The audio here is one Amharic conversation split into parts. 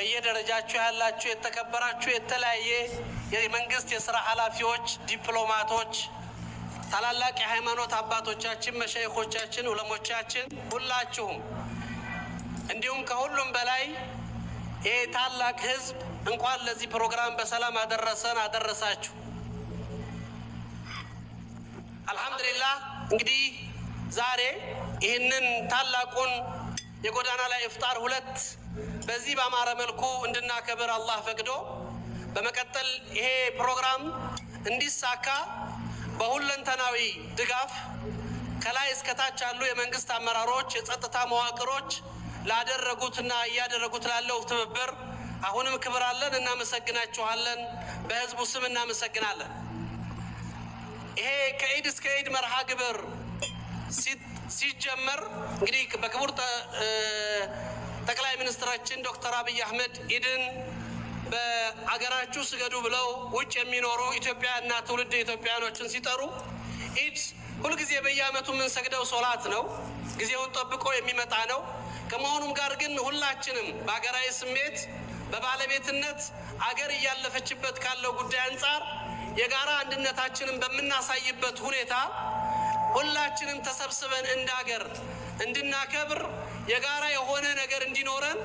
በየደረጃችሁ ያላችሁ የተከበራችሁ የተለያየ የመንግስት የሥራ ኃላፊዎች፣ ዲፕሎማቶች፣ ታላላቅ የሃይማኖት አባቶቻችን፣ መሻይኾቻችን፣ ዑለሞቻችን ሁላችሁም እንዲሁም ከሁሉም በላይ ይሄ ታላቅ ህዝብ እንኳን ለዚህ ፕሮግራም በሰላም አደረሰን አደረሳችሁ። አልহামዱሊላህ እንግዲህ ዛሬ ይህንን ታላቁን የጎዳና ላይ ኢፍጣር ሁለት በዚህ ባማረ መልኩ እንድናከብር አላህ ፈቅዶ በመቀጠል ይሄ ፕሮግራም እንዲሳካ በሁለንተናዊ ድጋፍ ከላይ እስከ ታች ያሉ የመንግስት አመራሮች፣ የጸጥታ መዋቅሮች ላደረጉትና ያደረጉት ላለው ትብብር አሁንም ክብር አለን፣ እናመሰግናችኋለን። በህዝቡ ስም እናመሰግናለን። ይሄ ከኢድ እስከ ኢድ መርሃ ግብር ሲጀመር እንግዲህ በክቡር ጠቅላይ ሚኒስትራችን ዶክተር አብይ አህመድ ኢድን በአገራችሁ ስገዱ ብለው ውጭ የሚኖሩ ኢትዮጵያና ትውልድ ኢትዮጵያኖችን ሲጠሩ ኢድ ሁልጊዜ በየዓመቱ የምንሰግደው ሶላት ነው፣ ጊዜውን ጠብቆ የሚመጣ ነው። ከመሆኑም ጋር ግን ሁላችንም በአገራዊ ስሜት በባለቤትነት አገር እያለፈችበት ካለው ጉዳይ አንጻር የጋራ አንድነታችንን በምናሳይበት ሁኔታ ሁላችንም ተሰብስበን እንደ አገር እንድናከብር የጋራ የሆነ ነገር እንዲኖረን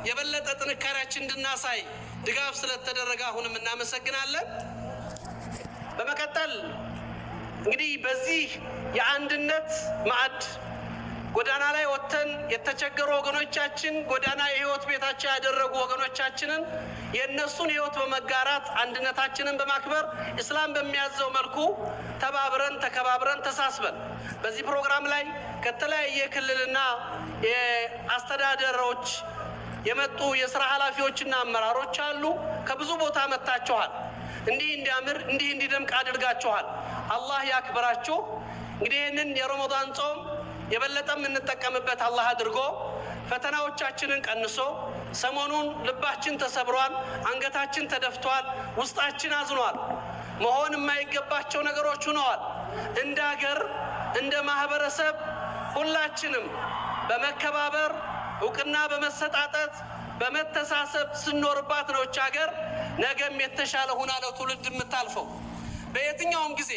የበለጠ ጥንካሬያችን እንድናሳይ ድጋፍ ስለተደረገ አሁንም እናመሰግናለን። በመቀጠል እንግዲህ በዚህ የአንድነት ማዕድ ጎዳና ላይ ወጥተን የተቸገሩ ወገኖቻችን ጎዳና የህይወት ቤታቸው ያደረጉ ወገኖቻችንን የነሱን ህይወት በመጋራት አንድነታችንን በማክበር እስላም በሚያዘው መልኩ ተባብረን ተከባብረን ተሳስበን በዚህ ፕሮግራም ላይ ከተለያየ ክልልና የአስተዳደሮች የመጡ የሥራ ኃላፊዎችና አመራሮች አሉ። ከብዙ ቦታ መጣችኋል። እንዲህ እንዲያምር እንዲህ እንዲደምቅ አድርጋችኋል። አላህ ያክብራችሁ። እንግዲህ ይህንን የረመዳን ጾም የበለጠም እንጠቀምበት አላህ አድርጎ ፈተናዎቻችንን ቀንሶ ሰሞኑን ልባችን ተሰብሯል፣ አንገታችን ተደፍቷል፣ ውስጣችን አዝኗል፣ መሆን የማይገባቸው ነገሮች ሆነዋል። እንደ ሀገር እንደ ማህበረሰብ ሁላችንም በመከባበር እውቅና በመሰጣጠት በመተሳሰብ ስንኖርባት ነው እች ሀገር ነገም የተሻለ ሆና ለትውልድ የምታልፈው። በየትኛውም ጊዜ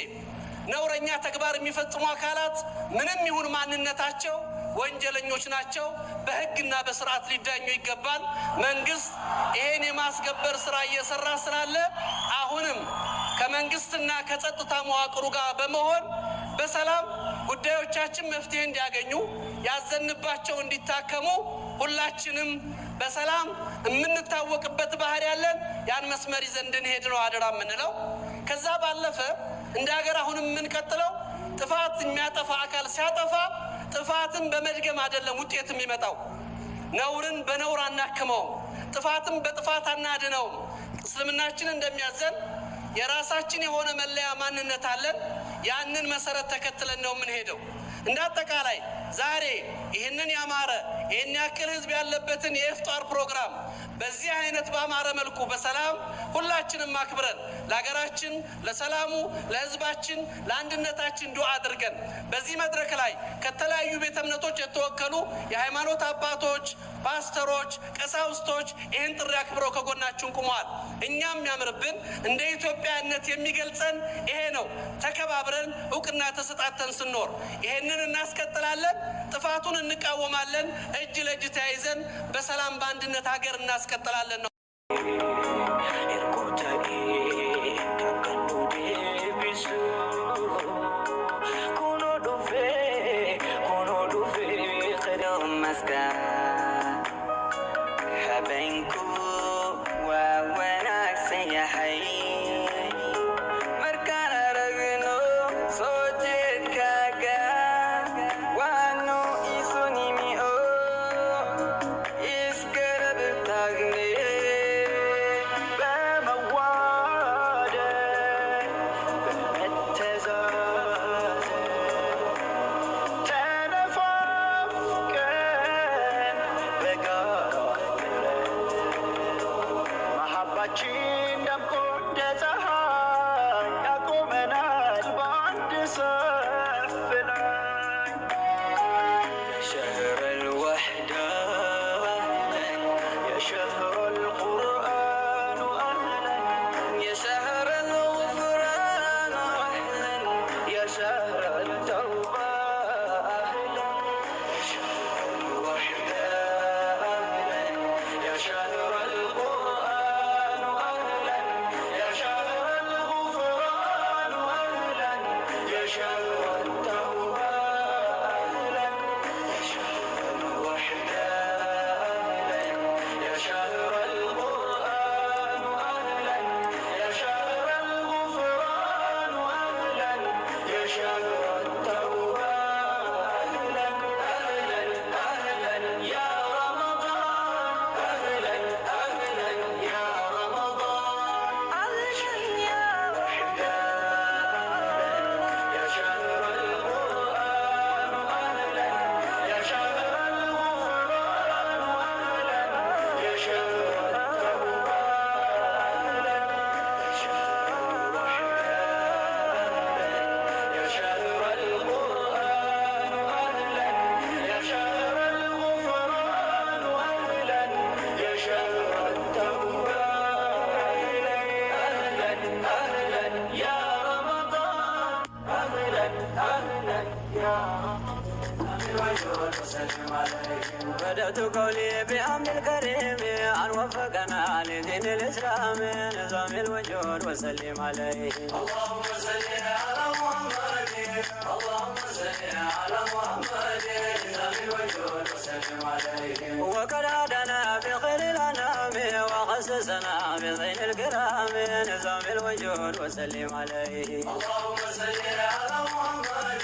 ነውረኛ ተግባር የሚፈጽሙ አካላት ምንም ይሁን ማንነታቸው ወንጀለኞች ናቸው፣ በህግና በስርዓት ሊዳኙ ይገባል። መንግስት ይሄን የማስከበር ስራ እየሰራ ስላለ አሁንም ከመንግስትና ከጸጥታ መዋቅሩ ጋር በመሆን በሰላም ጉዳዮቻችን መፍትሄ እንዲያገኙ ያዘንባቸው እንዲታከሙ ሁላችንም በሰላም የምንታወቅበት ባህሪ ያለን ያን መስመር ይዘን እንድንሄድ ነው አደራ የምንለው። ከዛ ባለፈ እንደ ሀገር አሁንም የምንቀጥለው ጥፋት የሚያጠፋ አካል ሲያጠፋ ጥፋትን በመድገም አይደለም ውጤት የሚመጣው። ነውርን በነውር አናክመው፣ ጥፋትን በጥፋት አናድነው። እስልምናችን እንደሚያዘን የራሳችን የሆነ መለያ ማንነት አለን። ያንን መሰረት ተከትለን ነው የምንሄደው። እንደ አጠቃላይ ዛሬ ይህንን ያማረ ይህን ያክል ህዝብ ያለበትን የኢፍጣር ፕሮግራም በዚህ አይነት ባማረ መልኩ በሰላም ሁላችንም አክብረን ለሀገራችን፣ ለሰላሙ፣ ለህዝባችን፣ ለአንድነታችን ዱዓ አድርገን በዚህ መድረክ ላይ ከተለያዩ ቤተ እምነቶች የተወከሉ የሃይማኖት አባቶች፣ ፓስተሮች፣ ቀሳውስቶች ይህን ጥሪ አክብረው ከጎናችን ቁመዋል። እኛም ያምርብን እንደ ኢትዮጵያነት የሚገልጸን ይሄ ነው። ተከባብረን እውቅና ተሰጣተን ስንኖር ይሄንን እናስቀጥላለን። ጥፋቱን እንቃወማለን። እጅ ለእጅ ተያይዘን በሰላም በአንድነት ሀገር እናስቀጥላለን ነው። حلفت قولي بأمر الكريم أن وفقنا لدين الإسلام نظام الوجود وسلم عليه. اللهم صل على محمد اللهم صل على محمد نظام الوجود وسلم عليه. وقد هدانا بخير الأنام وخصصنا بضين الكرام نظام الوجود وسلم عليه. اللهم صل على محمد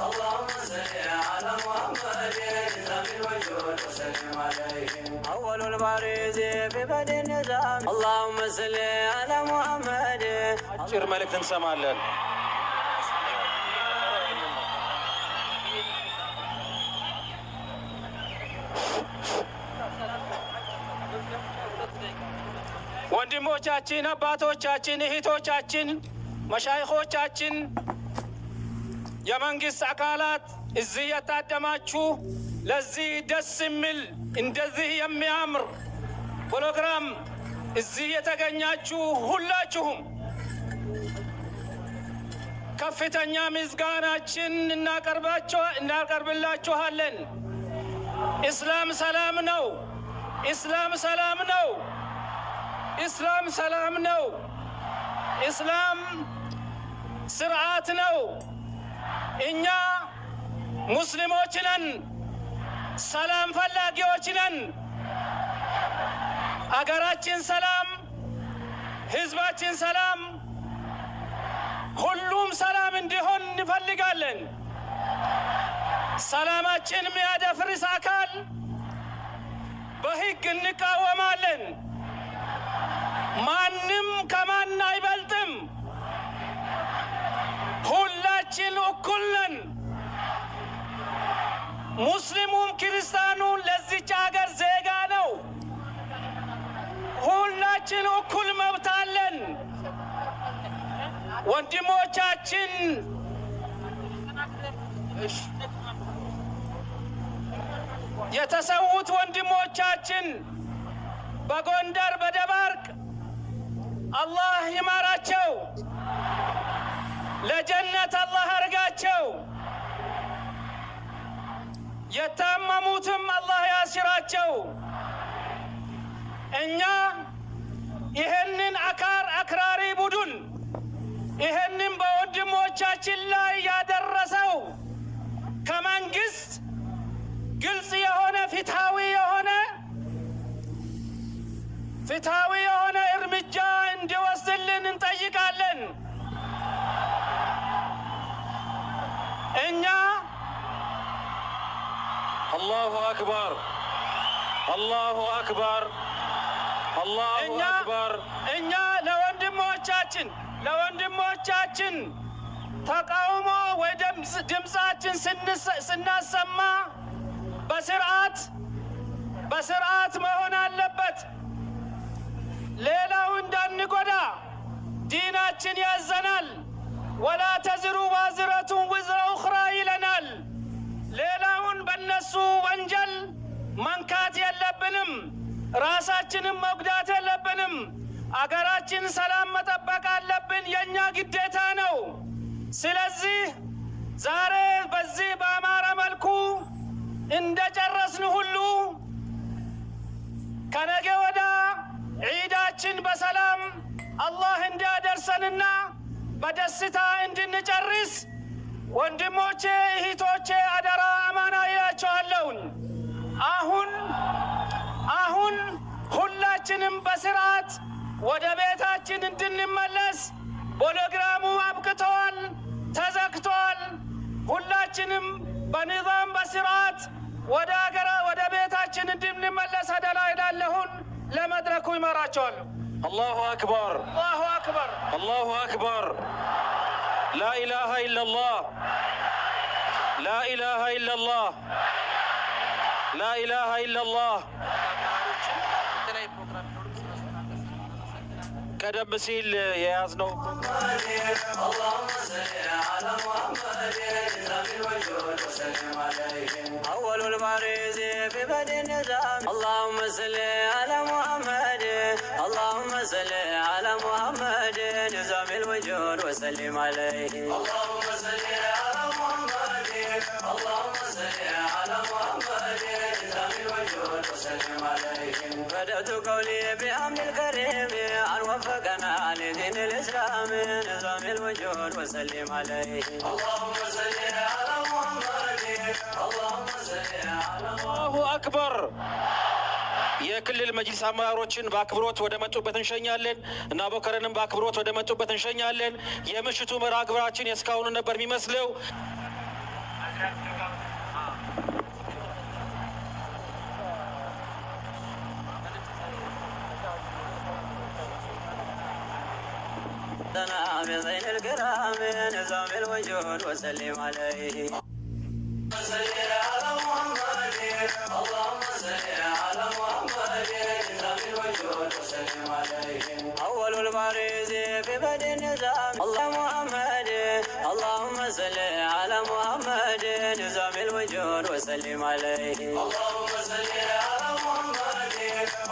اللهم صل على محمد نظام الوجود وسلم عليه. أول البارز في بدء النظام اللهم صل على محمد. አጭር መልእክት እንሰማለን። ወንድሞቻችን፣ አባቶቻችን፣ እህቶቻችን፣ መሻይኾቻችን፣ የመንግስት አካላት እዚህ የታደማችሁ ለዚህ ደስ የሚል እንደዚህ የሚያምር ፕሮግራም እዚህ የተገኛችሁ ሁላችሁም ከፍተኛ ምስጋናችን እናቀርብላችኋለን። ኢስላም ሰላም ነው። ኢስላም ሰላም ነው። ኢስላም ሰላም ነው። ኢስላም ስርዓት ነው። እኛ ሙስሊሞች ነን፣ ሰላም ፈላጊዎች ነን። አገራችን ሰላም፣ ህዝባችን ሰላም፣ ሁሉም ሰላም እንዲሆን እንፈልጋለን። ሰላማችን የሚያደፍርስ አካል በህግ እንቃወማለን። ማንም ከማን አይበልጥም። ሁላችን እኩል ነን። ሙስሊሙም ክርስቲያኑም ለዚች ሀገር ዜጋ ነው። ሁላችን እኩል መብት አለን። ወንድሞቻችን የተሰዉት ወንድሞቻችን በጎንደር በደባርቅ አላህ ይማራቸው፣ ለጀነት አላህ አርጋቸው። የታመሙትም አላህ ያስራቸው። እኛ ይህንን አክራሪ ቡድን ይህንን በወንድሞቻችን ላይ ያደረሰው ከመንግስት ግልጽ የሆነ ፍትሃዊ የሆነ እርምጃ እንዲወስድልን እንጠይቃለን። እኛ አላሁ አክበር አላሁ አክበር አላሁ አክበር እኛ ለወንድሞቻችን ተቃውሞ ወይ ድምጻችን ስናሰማ በስርዓት መሆን አለበት። ሌላው እንዳንጎዳ ዲናችን ያዘናል። ወላ ተዝሩ ዋዝረቱን ውዝረ ኡኽራ ይለናል። ሌላውን በነሱ ወንጀል መንካት የለብንም። ራሳችንን መጉዳት የለብንም። አገራችን ሰላም መጠበቅ አለብን። የኛ ግዴታ ነው። ስለዚህ ዛሬ በዚህ በአማረ መልኩ እንደጨረስን ሁሉ ከነገ ወዳ ዒዳችን በሰላም አላህ እንዲያደርሰንና በደስታ እንድንጨርስ ወንድሞቼ እህቶቼ አደራ አማና ይላችኋለሁን። አሁን ሁላችንም በስርዓት ወደ ቤታችን እንድንመለስ ፕሮግራሙ አብቅተዋል፣ ተዘግቷል። ሁላችንም በንዛም በስርዓት ወደ ቤታችን እንድንመለስ አደራ ይላለሁን። ለመድረኩ ይመራቸዋለሁ። አላሁ አክበር አላሁ አክበር አላሁ አክበር ላ ኢላሃ ኢለላህ ላ ኢላሃ ኢለላህ ላ ኢላሃ ኢለላህ። ቀደም ሲል የያዝነው أول البارز في بدء النظام اللهم صل على محمد اللهم صل على محمد نظام الوجود وسلم عليه. اللهم صل على محمد اللهم صل على محمد نظام الوجود وسلم عليه بدأت قولي بأمر الكريم أن وفقنا لدين الإسلام نظام الوجود وسلم عليه اللهم صل على محمد اللهم صل على الله أكبر የክልል መጅሊስ አመራሮችን በአክብሮት ወደ መጡበት እንሸኛለን እና አቡበከርንም በአክብሮት ወደ መጡበት እንሸኛለን። የምሽቱ መርሃ ግብራችን የስካሁኑ ነበር የሚመስለው። بزين الكرام نظام الوجود وسلم عليه صل على محمد اللهم صل على محمد نظام الوجود وسلم عليه أول البارز في بدء النظام الله محمد اللهم صل على محمد نظام الوجود وسلم عليه اللهم صل على محمد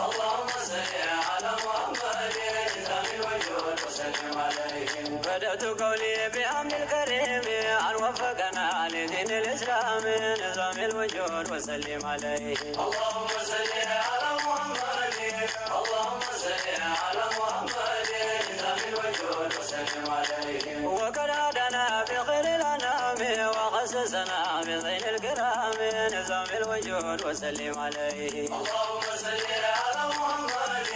اللهم صل على محمد نظام الوجود وسلم عليه بدأت قولي بأمر الكريم أن وفقنا لدين الإسلام نظام الوجود وسلم عليه اللهم صل على محمد اللهم صل على محمد نظام الوجود وسلم عليه وقد هدانا بخير الأنام وخصصنا بزين الكرام نظام الوجود وسلم عليه اللهم صل على محمد